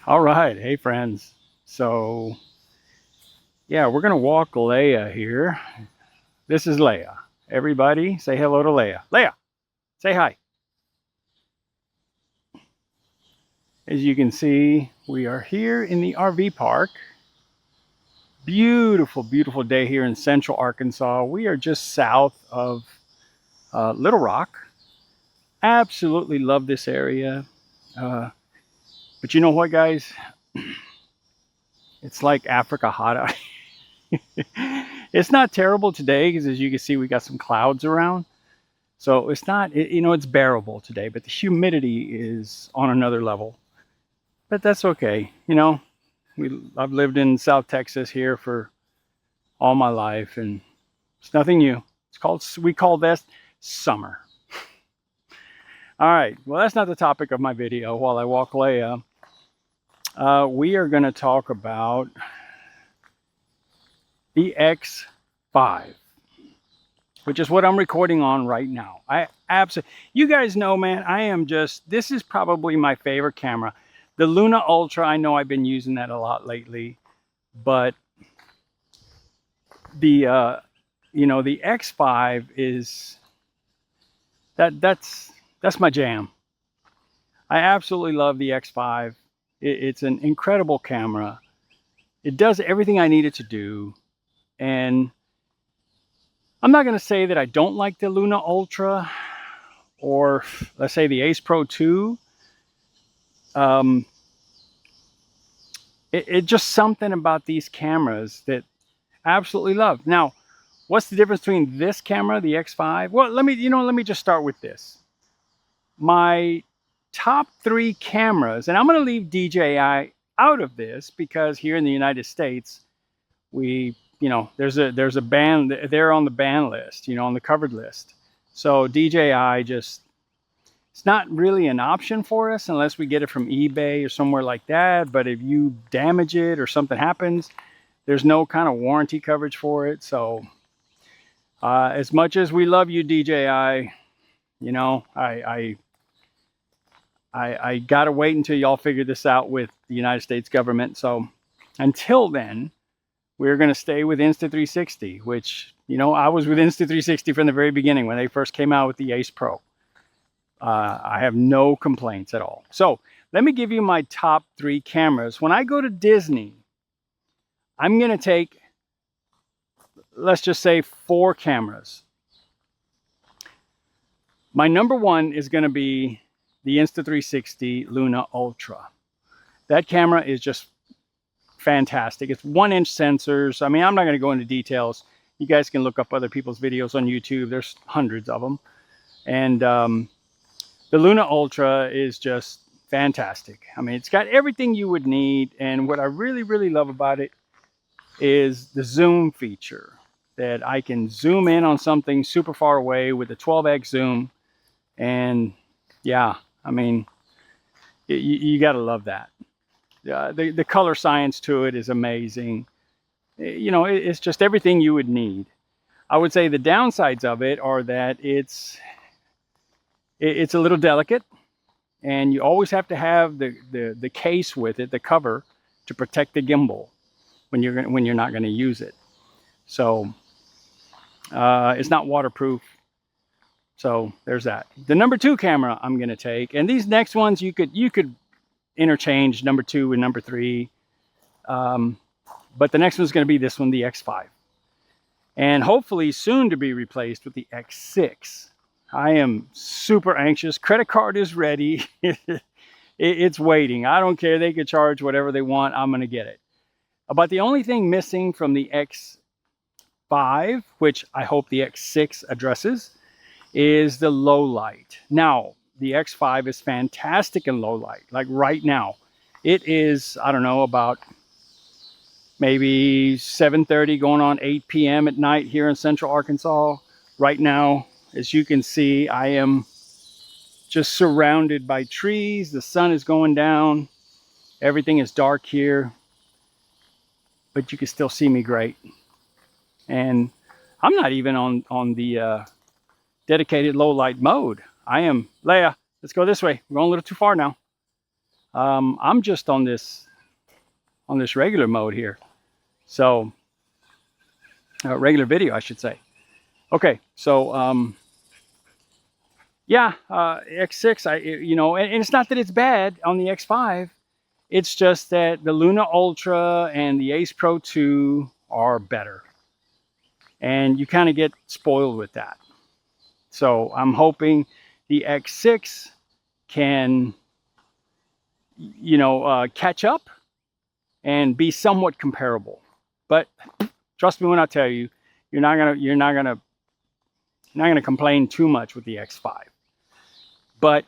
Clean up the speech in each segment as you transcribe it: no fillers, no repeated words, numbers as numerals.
All right, hey friends. So yeah, we're gonna walk Leia here. This is Leia. Everybody say hello to Leia. Leia, say hi. As you can see, we are here in the RV park. Beautiful, beautiful day here in central Arkansas. We are just south of Little Rock. Absolutely love this area. Uh, but you know what, guys? It's like Africa hot out. It's not terrible today because, as you can see, we got some clouds around. So it's not, it's bearable today, but the humidity is on another level. But that's okay. I've lived in South Texas here for all my life, and it's nothing new. We call this summer. All right. Well, that's not the topic of my video. While I walk Leia, we are going to talk about the X5. Which is what I'm recording on right now. You guys know, man, this is probably my favorite camera. The Luna Ultra, I know I've been using that a lot lately, but the X5 is, that's my jam. I absolutely love the X5. It's an incredible camera. It does everything I need it to do, and I'm not going to say that I don't like the Luna Ultra or let's say the Ace Pro 2. It just something about these cameras that I absolutely love. Now, what's the difference between this camera, the X5? Well, let me just start with this. My top 3 cameras, and I'm going to leave DJI out of this because here in the United States, there's a ban. They're on the ban list, on the covered list. So DJI it's not really an option for us unless we get it from eBay or somewhere like that. But if you damage it or something happens, there's no kind of warranty coverage for it. So as much as we love you, DJI, I gotta wait until y'all figure this out with the United States government. So until then, we're going to stay with Insta360, which, I was with Insta360 from the very beginning when they first came out with the Ace Pro. I have no complaints at all. So let me give you my top 3 cameras. When I go to Disney, I'm going to take, let's just say, 4 cameras. My number 1 is going to be the Insta360 Luna Ultra. That camera is just fantastic. It's 1-inch sensors. I mean, I'm not going to go into details. You guys can look up other people's videos on YouTube. There's hundreds of them. And the Luna Ultra is just fantastic. I mean, it's got everything you would need. And what I really, really love about it is the zoom feature, that I can zoom in on something super far away with a 12x zoom. And yeah, I mean, you got to love that. The color science to it is amazing. It's just everything you would need. I would say the downsides of it are that it's a little delicate, and you always have to have the case with it, the cover, to protect the gimbal when you're not going to use it. So it's not waterproof. So there's that. The number 2 camera I'm going to take, and these next ones you could interchange number 2 and number 3. But the next one's going to be this one, the X5. And hopefully soon to be replaced with the X6. I am super anxious. Credit card is ready. It's waiting. I don't care. They could charge whatever they want. I'm going to get it. But the only thing missing from the X5, which I hope the X6 addresses, is the low light. Now, the X5 is fantastic in low light. Like right now, it is, I don't know, about maybe 7:30 going on 8 p.m. at night here in central Arkansas. Right now, as you can see, I am just surrounded by trees. The sun is going down. Everything is dark here, but you can still see me great. And I'm not even on the dedicated low light mode. I am, Leia, let's go this way. We're going a little too far now. I'm just on this regular mode here. So regular video, I should say. Okay, so yeah, X6, and it's not that it's bad on the X5. It's just that the Luna Ultra and the Ace Pro 2 are better. And you kind of get spoiled with that. So I'm hoping the X6 can, catch up and be somewhat comparable. But trust me when I tell you, you're not gonna complain too much with the X5. But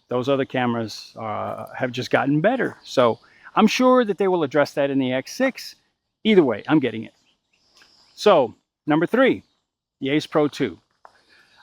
those other cameras have just gotten better. So I'm sure that they will address that in the X6. Either way, I'm getting it. So number 3, the Ace Pro 2.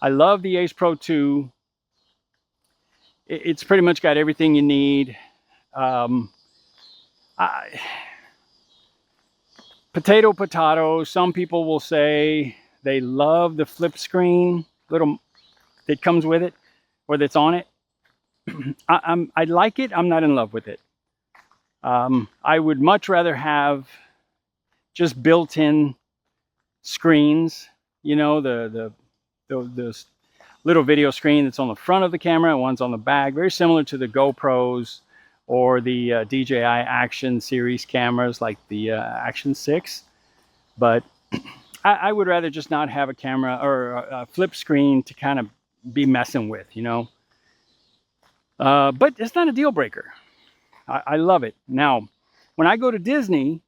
I love the Ace Pro 2. It's pretty much got everything you need. Potato. Some people will say they love the flip screen little that comes with it or that's on it. I like it. I'm not in love with it. I would much rather have just built-in screens. The little video screen that's on the front of the camera and one's on the back, very similar to the GoPros or the DJI Action series cameras like the Action 6. But I would rather just not have a camera or a flip screen to kind of be messing with, But it's not a deal breaker. I love it. Now, when I go to Disney,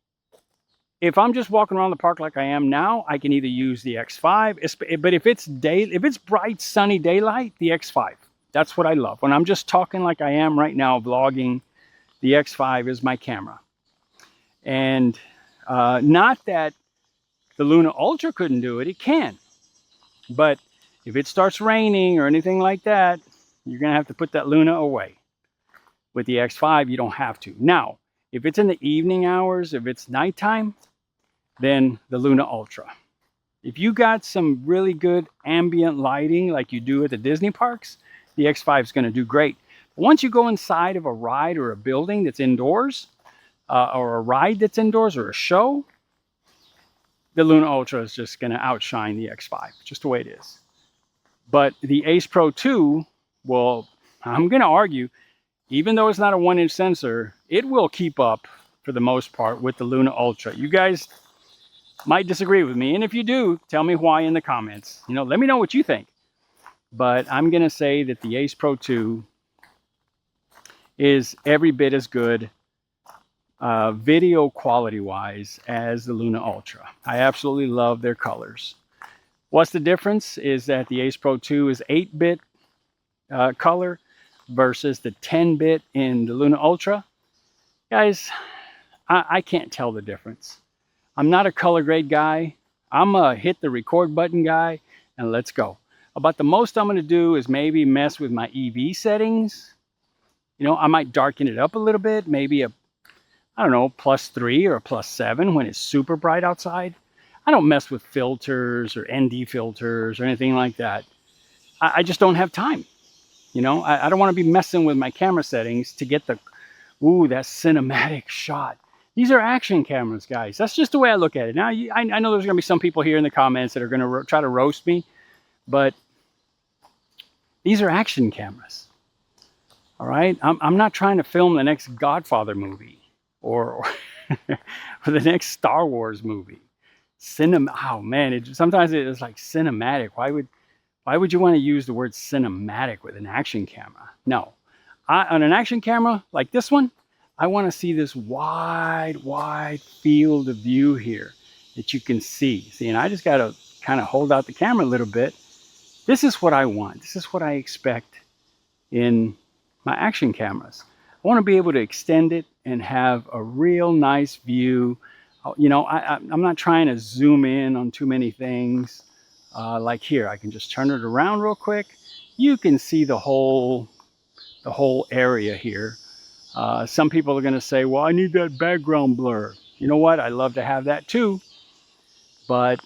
if I'm just walking around the park like I am now, I can either use the X5, but if it's bright, sunny daylight, the X5. That's what I love. When I'm just talking like I am right now, vlogging, the X5 is my camera. And not that the Luna Ultra couldn't do it. It can. But if it starts raining or anything like that, you're going to have to put that Luna away. With the X5, you don't have to. Now, if it's in the evening hours, if it's nighttime, then the Luna Ultra. If you got some really good ambient lighting like you do at the Disney parks, the X5 is going to do great. Once you go inside of a ride or a building that's indoors, or a ride that's indoors or a show, the Luna Ultra is just going to outshine the X5, just the way it is. But the Ace Pro 2 will, I'm going to argue, even though it's not a 1-inch sensor, it will keep up for the most part with the Luna Ultra. You guys might disagree with me, and if you do, tell me why in the comments. Let me know what you think. But I'm going to say that the Ace Pro 2 is every bit as good video quality wise as the Luna Ultra. I absolutely love their colors. What's the difference is that the Ace Pro 2 is 8-bit color versus the 10-bit in the Luna Ultra. Guys, I can't tell the difference. I'm not a color grade guy. I'm a hit the record button guy and let's go. About the most I'm going to do is maybe mess with my EV settings. I might darken it up a little bit, maybe a, I don't know, +3 or a +7 when it's super bright outside. I don't mess with filters or ND filters or anything like that. I just don't have time. I don't want to be messing with my camera settings to get that cinematic shot. These are action cameras, guys. That's just the way I look at it. Now, I know there's going to be some people here in the comments that are going to try to roast me, but these are action cameras. All right? I'm not trying to film the next Godfather movie or the next Star Wars movie. Oh, man. Sometimes it's like cinematic. Why would you want to use the word cinematic with an action camera? No. On an action camera like this one, I want to see this wide field of view here that you can see. And I just got to kind of hold out the camera a little bit. This is what I want. This is what I expect in my action cameras. I want to be able to extend it and have a real nice view. I'm not trying to zoom in on too many things. Like here, I can just turn it around real quick. You can see the whole area here. Some people are going to say, well, I need that background blur. You know what? I love to have that too. But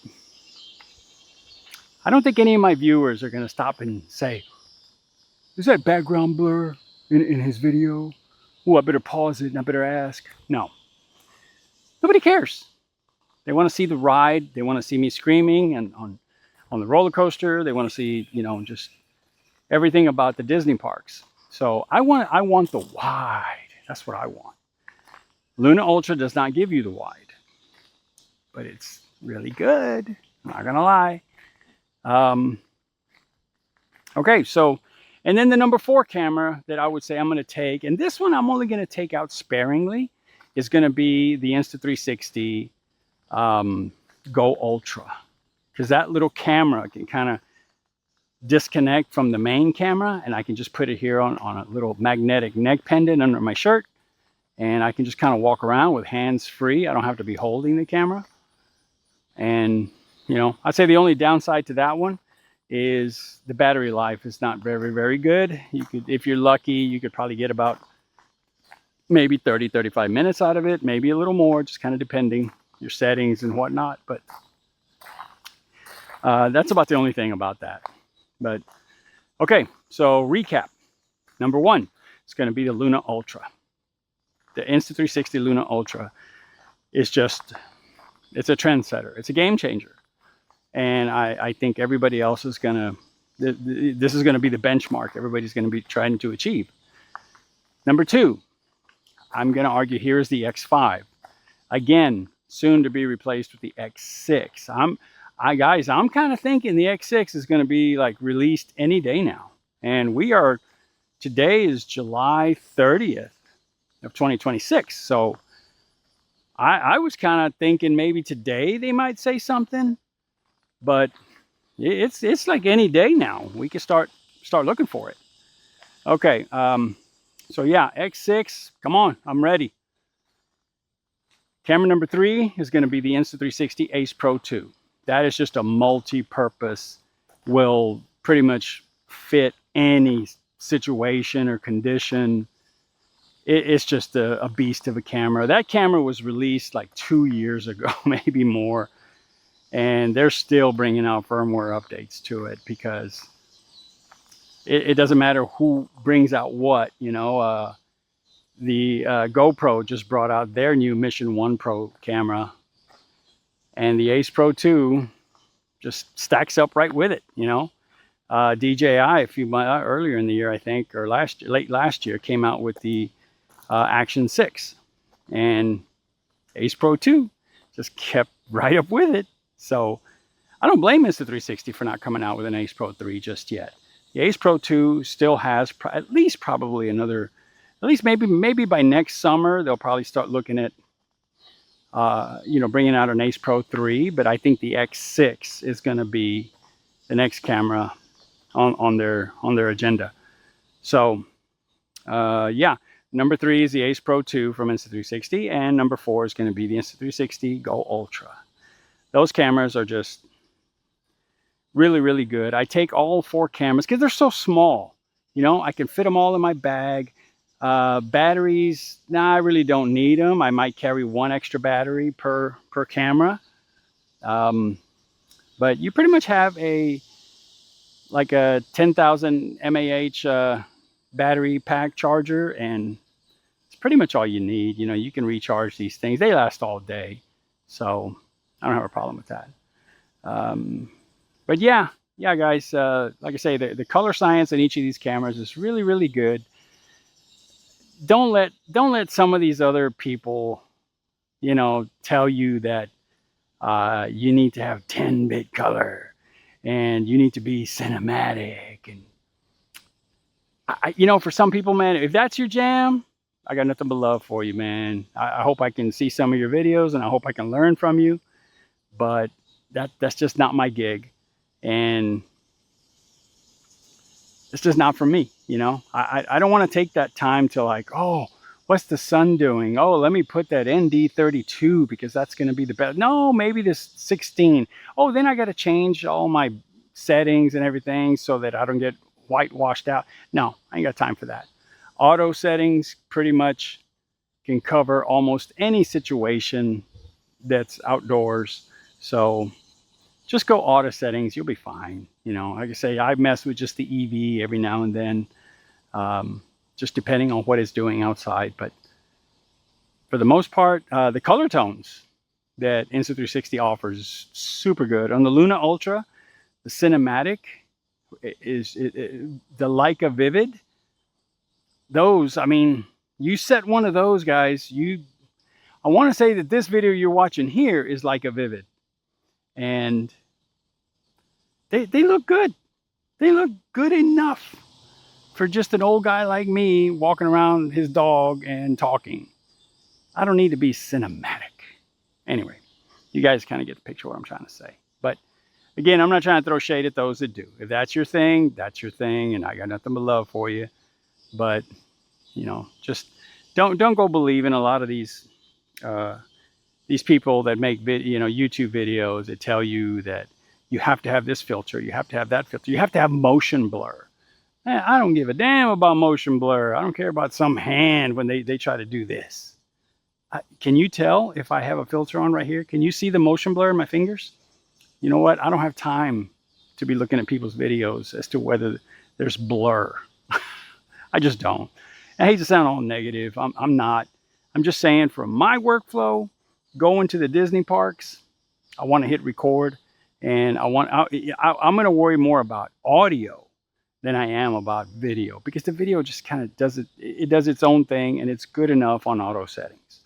I don't think any of my viewers are going to stop and say, is that background blur in his video? oh, I better pause it and I better ask. No, nobody cares. They want to see the ride. They want to see me screaming and on the roller coaster. They want to see, you know, just everything about the Disney parks. So I want the wide. That's what I want. Luna Ultra does not give you the wide, but it's really good. I'm not gonna lie. Okay, so, and then the number 4 camera that I would say I'm going to take, and this one I'm only going to take out sparingly, is going to be the Insta360 Go Ultra, because that little camera can kind of disconnect from the main camera, and I can just put it here on a little magnetic neck pendant under my shirt, and I can just kind of walk around with hands free. I don't have to be holding the camera. And you know, I'd say the only downside to that one is the battery life is not very good. You could, if you're lucky, you could probably get about maybe 30-35 minutes out of it, maybe a little more, just kind of depending your settings and whatnot. But that's about the only thing about that. But okay, so recap. Number 1 is going to be the Luna Ultra. The Insta360 Luna Ultra is just, it's a trendsetter. It's a game changer. And I think everybody else is going to, this is going to be the benchmark everybody's going to be trying to achieve. Number 2, I'm going to argue here is the X5. Again, soon to be replaced with the X6. Guys, I'm kind of thinking the X6 is going to be like released any day now. And today is July 30th of 2026. So I was kind of thinking maybe today they might say something. But it's like any day now. We can start looking for it. Okay, so yeah, X6, come on, I'm ready. Camera number 3 is going to be the Insta360 Ace Pro 2. That is just a multi-purpose, will pretty much fit any situation or condition. It's just a beast of a camera. That camera was released like 2 years ago, maybe more. And they're still bringing out firmware updates to it because it doesn't matter who brings out what, you know. The GoPro just brought out their new Mission 1 Pro camera. And the Ace Pro 2 just stacks up right with it, you know. DJI a few months earlier in the year, I think, or late last year, came out with the Action 6. And Ace Pro 2 just kept right up with it. So I don't blame Insta360 for not coming out with an Ace Pro 3 just yet. The Ace Pro 2 still has at least probably another, at least maybe by next summer, they'll probably start looking at, you know, bringing out an Ace Pro 3. But I think the X6 is going to be the next camera on their agenda. So, yeah, number 3 is the Ace Pro 2 from Insta360. And number 4 is going to be the Insta360 Go Ultra. Those cameras are just really good. I take all 4 cameras because they're so small. You know, I can fit them all in my bag. Batteries, nah, I really don't need them. I might carry 1 extra battery per camera. But you pretty much have like a 10,000 mAh battery pack charger, and it's pretty much all you need. You know, you can recharge these things. They last all day. So I don't have a problem with that. But yeah, guys, like I say, the color science in each of these cameras is really good. Don't let some of these other people, you know, tell you that you need to have 10-bit color and you need to be cinematic. And you know, for some people, man, if that's your jam, I got nothing but love for you, man. I hope I can see some of your videos and I hope I can learn from you. But that's just not my gig, and it's just not for me. You know, I don't want to take that time to like, oh, what's the sun doing? Oh, let me put that ND32 because that's going to be the best. No, maybe this 16. Oh, then I got to change all my settings and everything so that I don't get whitewashed out. No, I ain't got time for that. Auto settings pretty much can cover almost any situation that's outdoors. So just go auto settings, you'll be fine. You know, like I say, I mess with just the EV every now and then, just depending on what it's doing outside. But for the most part, the color tones that Insta360 offers is super good. On the Luna Ultra, the cinematic is the Leica Vivid. Those, I mean, you set one of those, guys, I want to say that this video you're watching here is Leica Vivid. And they look good. They look good enough for just an old guy like me walking around his dog and talking. I don't need to be cinematic. Anyway, you guys kind of get the picture of what I'm trying to say. But again, I'm not trying to throw shade at those that do. If that's your thing, that's your thing, and I got nothing but love for you. But, you know, just don't go believing a lot of these people that make YouTube videos that tell you that you have to have this filter, you have to have that filter, you have to have motion blur. Man, I don't give a damn about motion blur. I don't care about some hand when they try to do this. Can you tell if I have a filter on right here? Can you see the motion blur in my fingers? You know what? I don't have time to be looking at people's videos as to whether there's blur. I just don't. I hate to sound all negative. I'm not. I'm just saying, from my workflow, going to the Disney parks, I want to hit record, and I'm going to worry more about audio than I am about video, because the video just kind of does it does its own thing, and it's good enough on auto settings.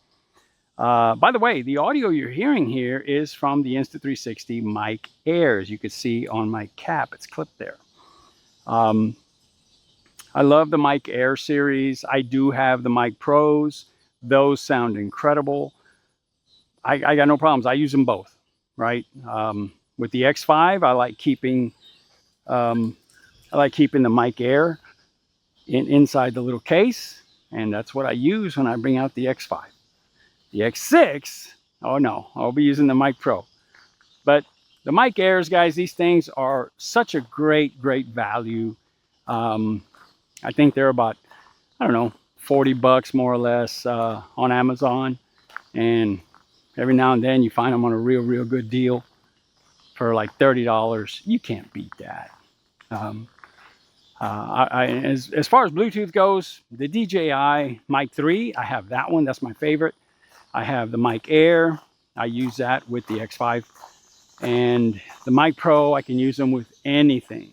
By the way, the audio you're hearing here is from the Insta360 Mic Air, as you can see on my cap. It's clipped there. I love the Mic Air series. I do have the Mic Pros. Those sound incredible. I got no problems. I use them both, right? With the X5, I like keeping the Mic Air inside the little case, and that's what I use when I bring out the X5. The X6, oh no, I'll be using the Mic Pro. But the Mic Airs, guys, these things are such a great value. I think they're about, I don't know, $40 more or less on Amazon. And every now and then you find them on a real good deal for like $30. You can't beat that. As far as Bluetooth goes, the DJI Mic 3, I have that one. That's my favorite. I have the Mic Air. I use that with the X5. And the Mic Pro, I can use them with anything.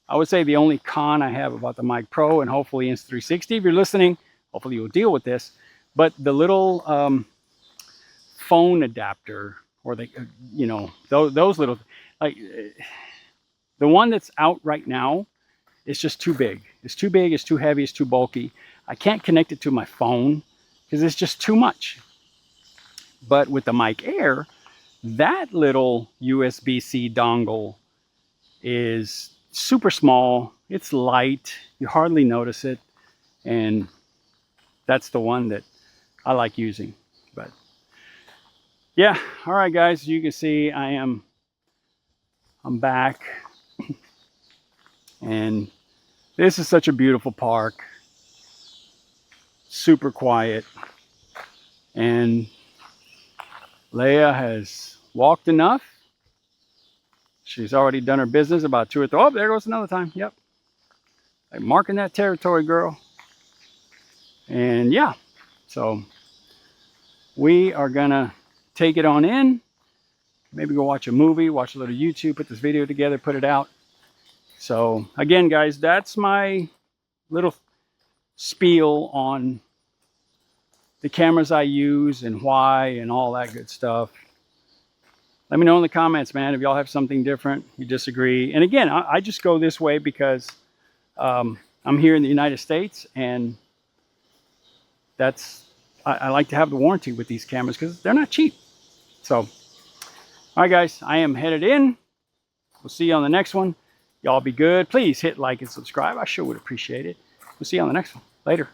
I would say the only con I have about the Mic Pro, and hopefully Insta360, if you're listening, hopefully you'll deal with this, but the little phone adapter, or those little, like the one that's out right now, it's just too big. It's too big, it's too heavy, it's too bulky. I can't connect it to my phone because it's just too much. But with the Mic Air, that little USB-C dongle is super small. It's light. You hardly notice it. And that's the one that I like using. But yeah, all right, guys, you can see I'm back. And this is such a beautiful park. Super quiet. And Leia has walked enough. She's already done her business about 2 or 3. Oh, there goes another time. Yep. Like marking that territory, girl. And yeah, so we are gonna take it on in. Maybe go watch a movie, watch a little YouTube, put this video together, put it out. So again, guys, that's my little spiel on the cameras I use and why and all that good stuff. Let me know in the comments, man, if y'all have something different, you disagree. And again, I just go this way because I'm here in the United States, and I like to have the warranty with these cameras because they're not cheap. So, all right, guys, I am headed in. We'll see you on the next one. Y'all be good. Please hit like and subscribe. I sure would appreciate it. We'll see you on the next one. Later.